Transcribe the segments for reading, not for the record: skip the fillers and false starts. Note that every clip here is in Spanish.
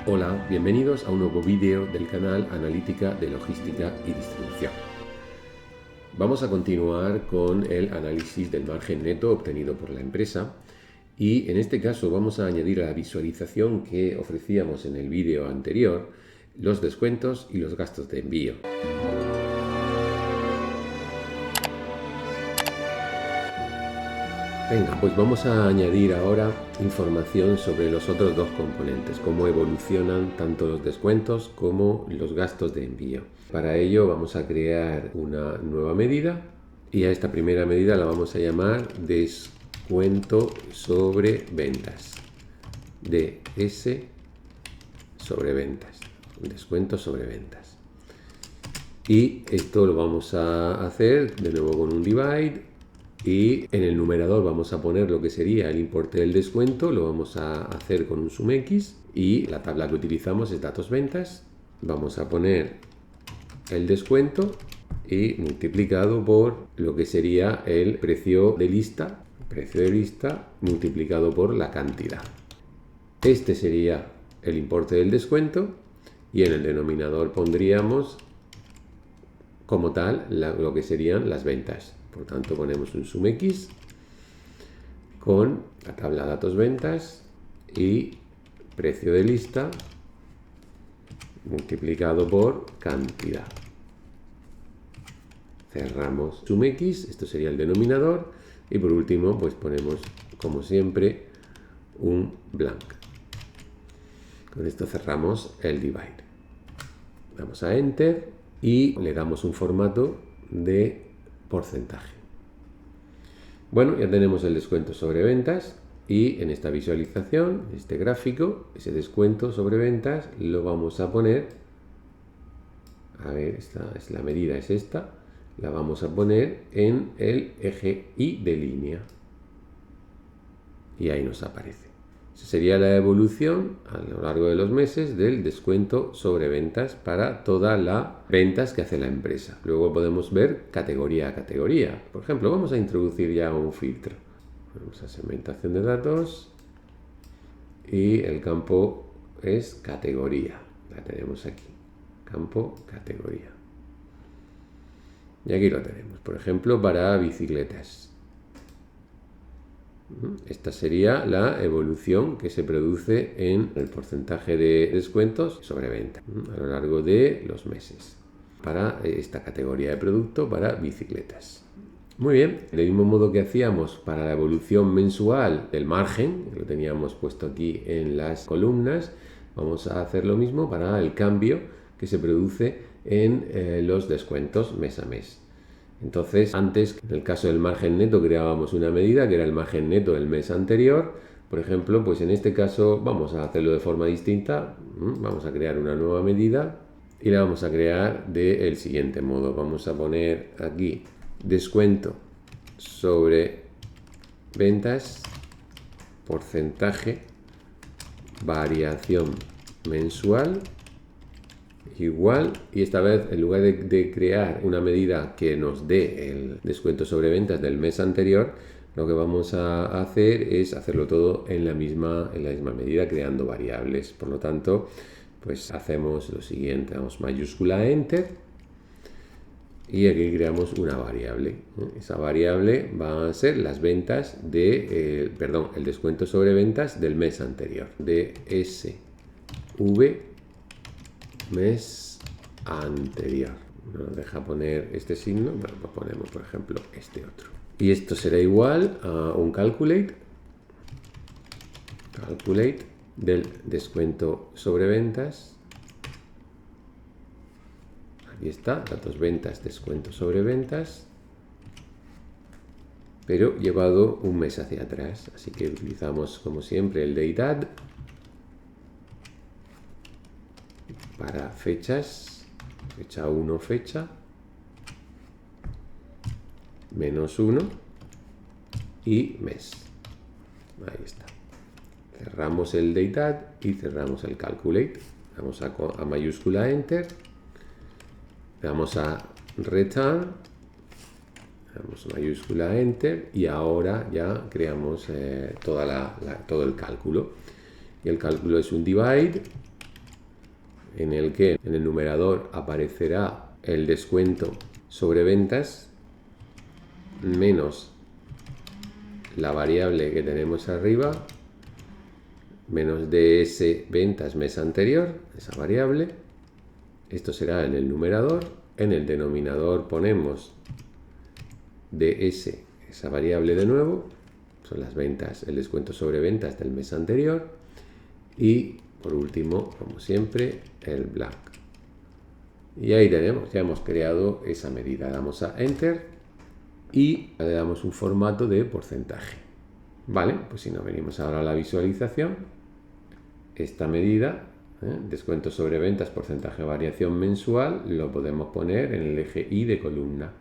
Hola, bienvenidos a un nuevo vídeo del canal Analítica de Logística y Distribución. Vamos a continuar con el análisis del margen neto obtenido por la empresa y en este caso vamos a añadir a la visualización que ofrecíamos en el vídeo anterior los descuentos y los gastos de envío. Venga, pues vamos a añadir ahora información sobre los otros dos componentes, cómo evolucionan tanto los descuentos como los gastos de envío. Para ello vamos a crear una nueva medida y a esta primera medida la vamos a llamar descuento sobre ventas. DS sobre ventas. Descuento sobre ventas. Y esto lo vamos a hacer de nuevo con un divide. Y en el numerador vamos a poner lo que sería el importe del descuento, lo vamos a hacer con un sumx y la tabla que utilizamos es datos ventas. Vamos a poner el descuento y multiplicado por lo que sería el precio de lista multiplicado por la cantidad. Este sería el importe del descuento y en el denominador pondríamos como tal lo que serían las ventas. Por tanto, ponemos un sumx con la tabla datos ventas y precio de lista multiplicado por cantidad. Cerramos sumx, esto sería el denominador, y por último, pues ponemos, como siempre, un blank. Con esto cerramos el divide. Damos a Enter y le damos un formato de porcentaje. Bueno, ya tenemos el descuento sobre ventas y en esta visualización, este gráfico, ese descuento sobre ventas lo vamos a poner, a ver, esta es la medida, es esta, la vamos a poner en el eje Y de línea y ahí nos aparece. Esa sería la evolución a lo largo de los meses del descuento sobre ventas para todas las ventas que hace la empresa. Luego podemos ver categoría a categoría. Por ejemplo, vamos a introducir ya un filtro. Vamos a segmentación de datos y el campo es categoría. La tenemos aquí. Campo categoría. Y aquí lo tenemos. Por ejemplo, para bicicletas. Esta sería la evolución que se produce en el porcentaje de descuentos sobre venta a lo largo de los meses para esta categoría de producto para bicicletas. Muy bien, del mismo modo que hacíamos para la evolución mensual del margen, que lo teníamos puesto aquí en las columnas, vamos a hacer lo mismo para el cambio que se produce en los descuentos mes a mes. Entonces, antes, en el caso del margen neto, creábamos una medida que era el margen neto del mes anterior. Por ejemplo, pues en este caso vamos a hacerlo de forma distinta. Vamos a crear una nueva medida y la vamos a crear del siguiente modo. Vamos a poner aquí descuento sobre ventas, porcentaje, variación mensual, igual, y esta vez en lugar de crear una medida que nos dé el descuento sobre ventas del mes anterior, lo que vamos a hacer es hacerlo todo en la misma medida, creando variables. Por lo tanto, pues hacemos lo siguiente, damos mayúscula Enter y aquí creamos una variable. Esa variable va a ser las ventas el descuento sobre ventas del mes anterior, DSV mes anterior. No nos deja poner este signo, bueno, pues ponemos por ejemplo este otro. Y esto será igual a un calculate del descuento sobre ventas. Aquí está, datos ventas, descuento sobre ventas, pero llevado un mes hacia atrás. Así que utilizamos como siempre el date add para fechas, fecha 1, fecha, -1 y mes. Ahí está. Cerramos el date add y cerramos el calculate. Vamos a mayúscula Enter. Vamos a return. Damos mayúscula Enter y ahora ya creamos todo el cálculo. Y el cálculo es un divide en el que en el numerador aparecerá el descuento sobre ventas menos la variable que tenemos arriba, menos DS ventas mes anterior, esa variable. Esto será en el numerador. En el denominador ponemos DS, esa variable de nuevo, son las ventas, el descuento sobre ventas del mes anterior. Y por último, como siempre, el blank. Y ahí tenemos, ya hemos creado esa medida. Damos a Enter y le damos un formato de porcentaje. Vale, pues si nos venimos ahora a la visualización, esta medida, descuento sobre ventas, porcentaje de variación mensual, lo podemos poner en el eje Y de columna,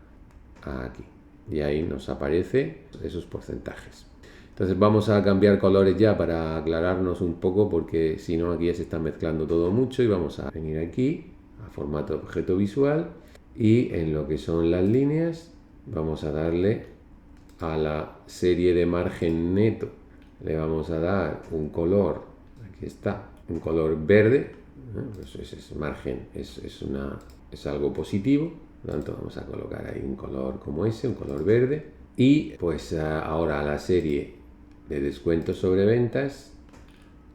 aquí. Y ahí nos aparecen esos porcentajes. Entonces vamos a cambiar colores ya para aclararnos un poco, porque si no aquí ya se está mezclando todo mucho. Y vamos a venir aquí a formato objeto visual, y en lo que son las líneas vamos a darle a la serie de margen neto, le vamos a dar un color, aquí está, un color verde, pues ese margen es algo positivo, por lo tanto vamos a colocar ahí un color como ese, un color verde. Y pues ahora a la serie de descuentos sobre ventas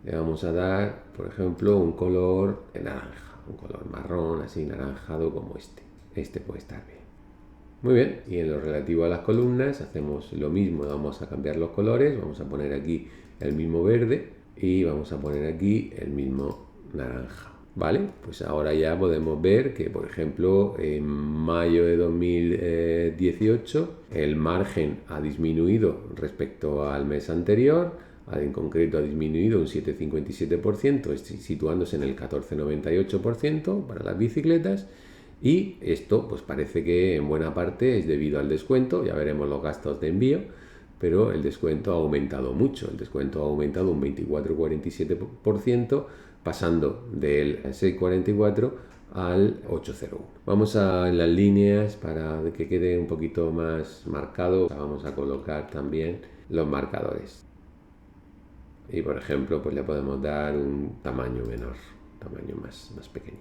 le vamos a dar, por ejemplo, un color naranja, un color marrón, así naranjado como este puede estar bien. Muy bien, y en lo relativo a las columnas hacemos lo mismo, vamos a cambiar los colores, vamos a poner aquí el mismo verde y vamos a poner aquí el mismo naranja. ¿Vale? Pues ahora ya podemos ver que, por ejemplo, en mayo de 2018 el margen ha disminuido respecto al mes anterior, en concreto ha disminuido un 7,57%, situándose en el 14,98% para las bicicletas. Y esto pues parece que en buena parte es debido al descuento, ya veremos los gastos de envío, pero el descuento ha aumentado mucho, el descuento ha aumentado un 24,47%, pasando del 6,44 al 8,01. Vamos a las líneas para que quede un poquito más marcado, vamos a colocar también los marcadores. Y por ejemplo pues le podemos dar un tamaño menor, tamaño más pequeño.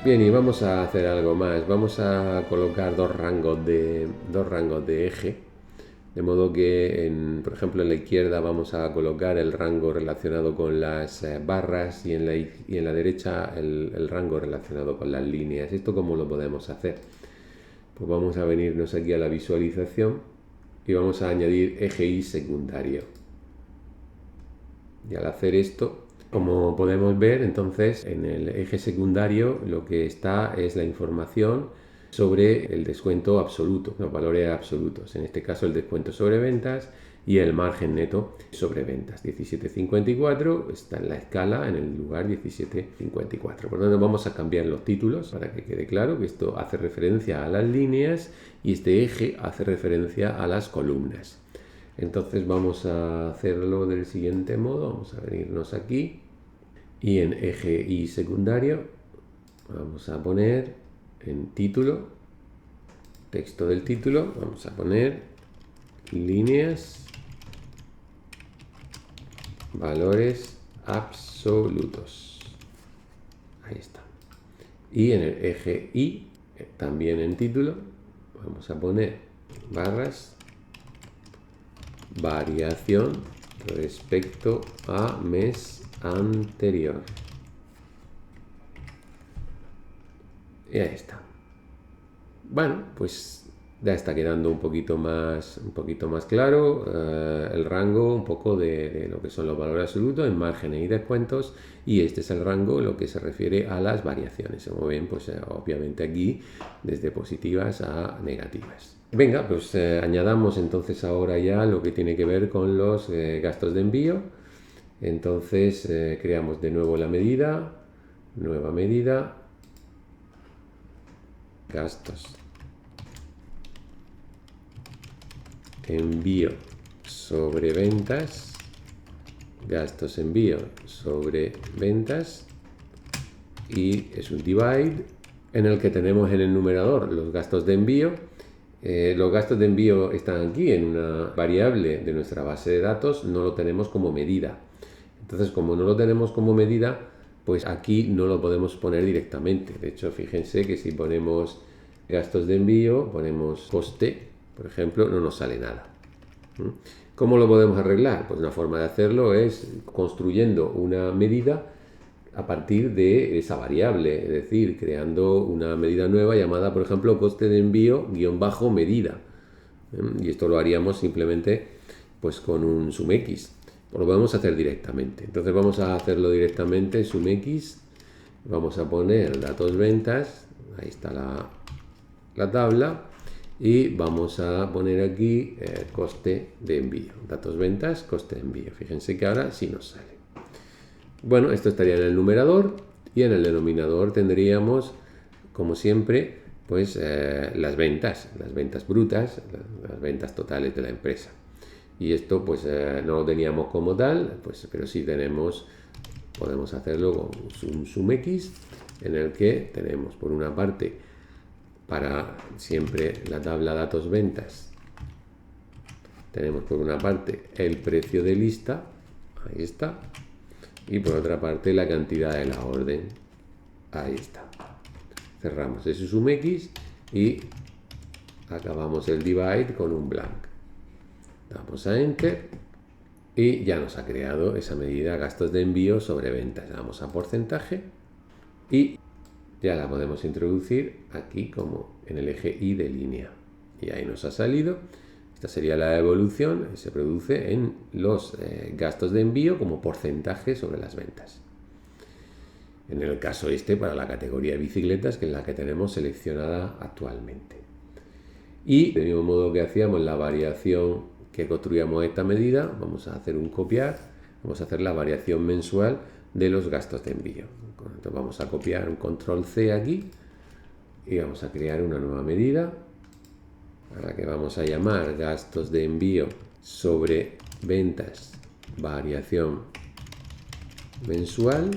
Bien, y vamos a hacer algo más. Vamos a colocar dos rangos de eje, de modo que, por ejemplo, en la izquierda vamos a colocar el rango relacionado con las barras y en la derecha el rango relacionado con las líneas. ¿Esto cómo lo podemos hacer? Pues vamos a venirnos aquí a la visualización y vamos a añadir eje Y secundario. Y al hacer esto, como podemos ver, entonces en el eje secundario lo que está es la información sobre el descuento absoluto, los valores absolutos, en este caso el descuento sobre ventas y el margen neto sobre ventas. 17,54 está en la escala en el lugar 17,54. Por lo tanto vamos a cambiar los títulos para que quede claro que esto hace referencia a las líneas y este eje hace referencia a las columnas. Entonces vamos a hacerlo del siguiente modo, vamos a venirnos aquí y en eje Y secundario vamos a poner en título, texto del título, vamos a poner líneas, valores absolutos. Ahí está. Y en el eje Y, también en título, vamos a poner barras, variación respecto a mes anterior. Y ahí está. Bueno, pues ya está quedando un poquito más claro el rango un poco de lo que son los valores absolutos en márgenes y descuentos, y este es el rango en lo que se refiere a las variaciones. Se mueven pues obviamente aquí desde positivas a negativas. Venga, pues añadamos entonces ahora ya lo que tiene que ver con los gastos de envío. Entonces creamos de nuevo la medida, nueva medida, gastos envío sobre ventas, gastos envío sobre ventas, y es un divide en el que tenemos en el numerador los gastos de envío Los gastos de envío están aquí en una variable de nuestra base de datos, no lo tenemos como medida. Entonces, como no lo tenemos como medida, pues aquí no lo podemos poner directamente. De hecho, fíjense que si ponemos gastos de envío, ponemos coste, por ejemplo, no nos sale nada. ¿Cómo lo podemos arreglar? Pues una forma de hacerlo es construyendo una medida a partir de esa variable, es decir, creando una medida nueva llamada, por ejemplo, coste de envío guión bajo medida. Y esto lo haríamos simplemente pues con un sumx. Lo podemos hacer directamente. Entonces vamos a hacerlo directamente, sumx. Vamos a poner datos ventas. Ahí está la tabla. Y vamos a poner aquí coste de envío. Datos ventas, coste de envío. Fíjense que ahora sí nos sale. Bueno, esto estaría en el numerador y en el denominador tendríamos, como siempre, pues las ventas brutas, las ventas totales de la empresa. Y esto pues no lo teníamos como tal, pues, pero sí podemos hacerlo con un sumx, en el que tenemos por una parte para siempre la tabla datos ventas, tenemos por una parte el precio de lista, ahí está, y por otra parte la cantidad de la orden, ahí está. Cerramos ese sumx y acabamos el divide con un blank. Damos a enter y ya nos ha creado esa medida gastos de envío sobre ventas. Damos a porcentaje y ya la podemos introducir aquí como en el eje Y de línea. Y ahí nos ha salido. Esta sería la evolución que se produce en los gastos de envío como porcentaje sobre las ventas. En el caso para la categoría de bicicletas, que es la que tenemos seleccionada actualmente. Y del mismo modo que hacíamos la variación que construíamos esta medida, vamos a hacer un copiar, vamos a hacer la variación mensual de los gastos de envío. Entonces vamos a copiar un control C aquí y vamos a crear una nueva medida a la que vamos a llamar gastos de envío sobre ventas, variación mensual.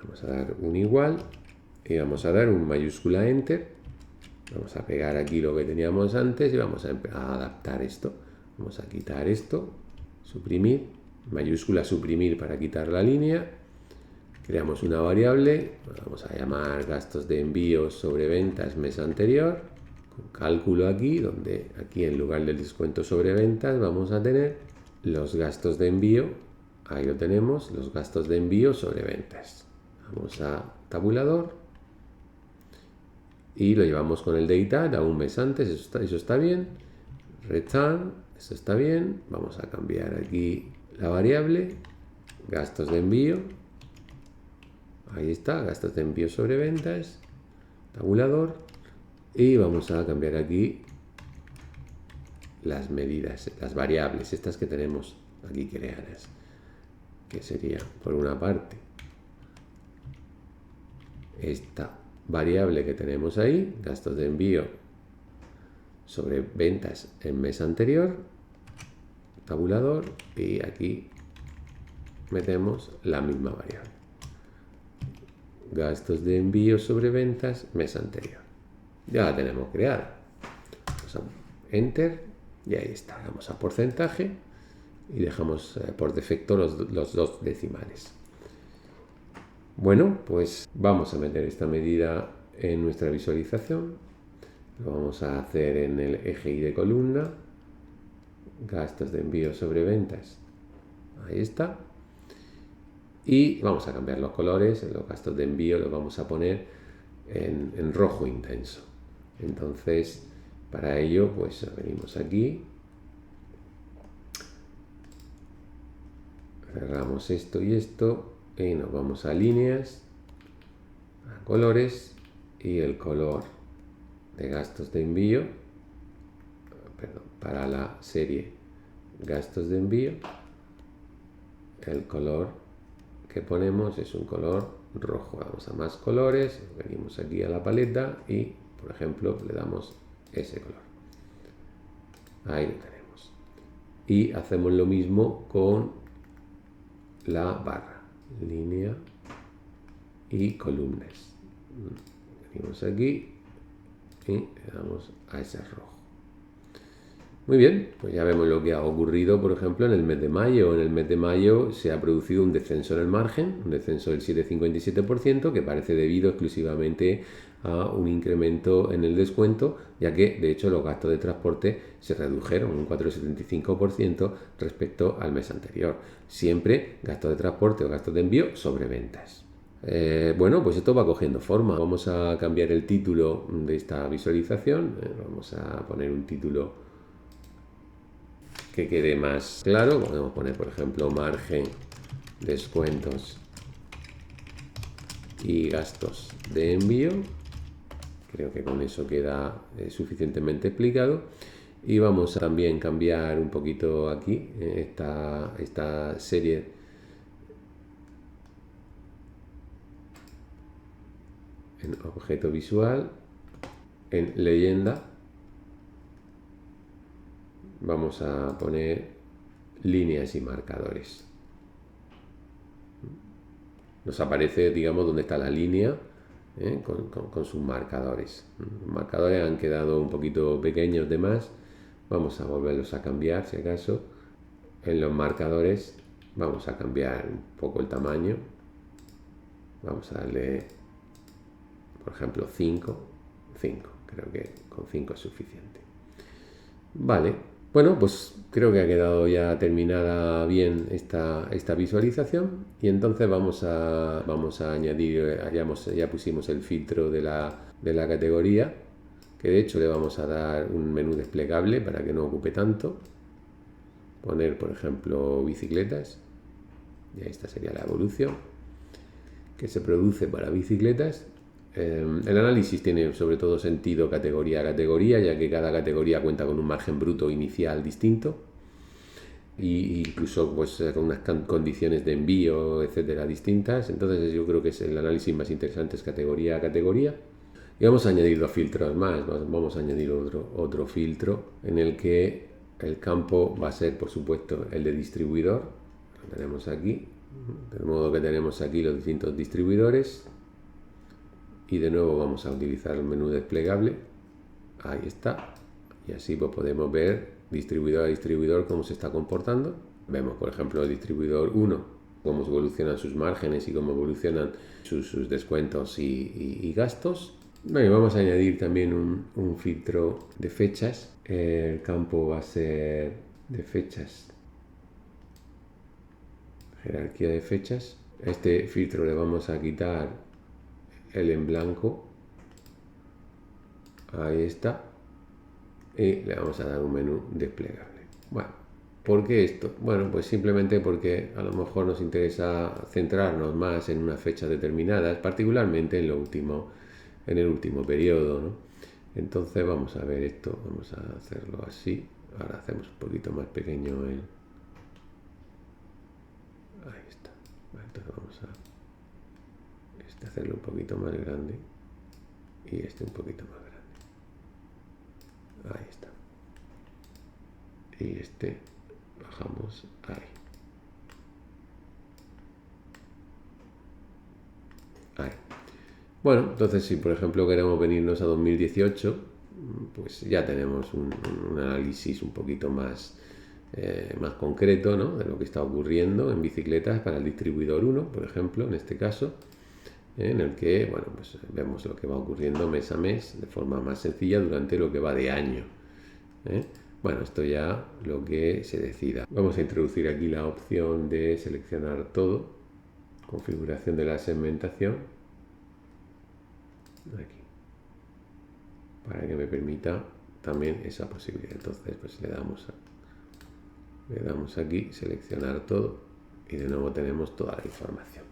Vamos a dar un igual y vamos a dar un mayúscula enter. Vamos a pegar aquí lo que teníamos antes y vamos a adaptar esto. Vamos a quitar esto, suprimir, mayúscula suprimir para quitar la línea. Creamos una variable, vamos a llamar gastos de envío sobre ventas mes anterior, con cálculo aquí, donde aquí en lugar del descuento sobre ventas vamos a tener los gastos de envío, ahí lo tenemos, los gastos de envío sobre ventas. Vamos a tabulador y lo llevamos con el date a un mes antes, eso está bien. Return, eso está bien. Vamos a cambiar aquí la variable, gastos de envío. Ahí está, gastos de envío sobre ventas, tabulador. Y vamos a cambiar aquí las medidas, las variables, estas que tenemos aquí creadas. Que sería, por una parte, esta variable que tenemos ahí, gastos de envío sobre ventas en mes anterior, tabulador, y aquí metemos la misma variable, gastos de envío sobre ventas mes anterior. Ya la tenemos creada. Vamos a enter y ahí está. Damos a porcentaje y dejamos por defecto los dos decimales. Bueno, pues vamos a meter esta medida en nuestra visualización. Lo vamos a hacer en el eje Y de columna, gastos de envío sobre ventas, ahí está. Y vamos a cambiar los colores, los gastos de envío los vamos a poner en rojo intenso. Entonces, para ello, pues venimos aquí, cerramos esto y esto, y nos vamos a líneas, a colores, y el color de gastos de envío, para la serie gastos de envío, el color que ponemos es un color rojo. Vamos a más colores, venimos aquí a la paleta y, por ejemplo, le damos ese color. Ahí lo tenemos. Y hacemos lo mismo con la barra, línea y columnas. Venimos aquí y le damos a ese rojo. Muy bien, pues ya vemos lo que ha ocurrido, por ejemplo, en el mes de mayo. En el mes de mayo se ha producido un descenso en el margen, un descenso del 7,57%, que parece debido exclusivamente a un incremento en el descuento, ya que, de hecho, los gastos de transporte se redujeron un 4,75% respecto al mes anterior. Siempre gastos de transporte o gastos de envío sobre ventas. Bueno, pues esto va cogiendo forma. Vamos a cambiar el título de esta visualización. Vamos a poner un título que quede más claro. Podemos poner, por ejemplo, margen, descuentos y gastos de envío. Creo que con eso queda suficientemente explicado. Y vamos a también cambiar un poquito aquí esta serie en objeto visual, en leyenda. Vamos a poner líneas y marcadores. Nos aparece, digamos, donde está la línea con sus marcadores. Los marcadores han quedado un poquito pequeños de más. Vamos a volverlos a cambiar si acaso. En los marcadores vamos a cambiar un poco el tamaño. Vamos a darle, por ejemplo, 5. Creo que con 5 es suficiente. Vale. Bueno, pues creo que ha quedado ya terminada bien esta visualización, y entonces vamos a añadir, ya pusimos el filtro de la categoría, que de hecho le vamos a dar un menú desplegable para que no ocupe tanto. Poner, por ejemplo, bicicletas, y esta sería la evolución que se produce para bicicletas. El análisis tiene sobre todo sentido categoría a categoría, ya que cada categoría cuenta con un margen bruto inicial distinto e incluso pues con unas condiciones de envío, etcétera, distintas. Entonces yo creo que el análisis más interesante es categoría a categoría. Y vamos a añadir dos filtros más. Vamos a añadir otro filtro en el que el campo va a ser, por supuesto, el de distribuidor. Lo tenemos aquí, de modo que tenemos aquí los distintos distribuidores. Y de nuevo vamos a utilizar el menú desplegable. Ahí está. Y así pues podemos ver distribuidor a distribuidor cómo se está comportando. Vemos, por ejemplo, el distribuidor 1, cómo evolucionan sus márgenes y cómo evolucionan sus descuentos y gastos. Bueno, vamos a añadir también un filtro de fechas. El campo va a ser de fechas. Jerarquía de fechas. Este filtro le vamos a quitar el en blanco. Ahí está. Y le vamos a dar un menú desplegable. Bueno, ¿por qué esto? Bueno, pues simplemente porque a lo mejor nos interesa centrarnos más en unas fechas determinadas, particularmente en el último periodo, ¿no? Entonces vamos a ver esto, vamos a hacerlo así. Ahora hacemos un poquito más pequeño el... Ahí está. Entonces vamos a hacerlo un poquito más grande y este un poquito más grande. Ahí está. Y este bajamos ahí. Ahí. Bueno, entonces si por ejemplo queremos venirnos a 2018, pues ya tenemos un análisis un poquito más concreto, ¿no?, de lo que está ocurriendo en bicicletas para el distribuidor 1, por ejemplo, en este caso, en el que, bueno, pues vemos lo que va ocurriendo mes a mes de forma más sencilla durante lo que va de año. Bueno, esto ya lo que se decida. Vamos a introducir aquí la opción de seleccionar todo, configuración de la segmentación, aquí, para que me permita también esa posibilidad. Entonces pues le damos aquí, seleccionar todo, y de nuevo tenemos toda la información.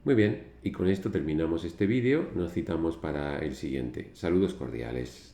Muy bien, y con esto terminamos este vídeo. Nos citamos para el siguiente. Saludos cordiales.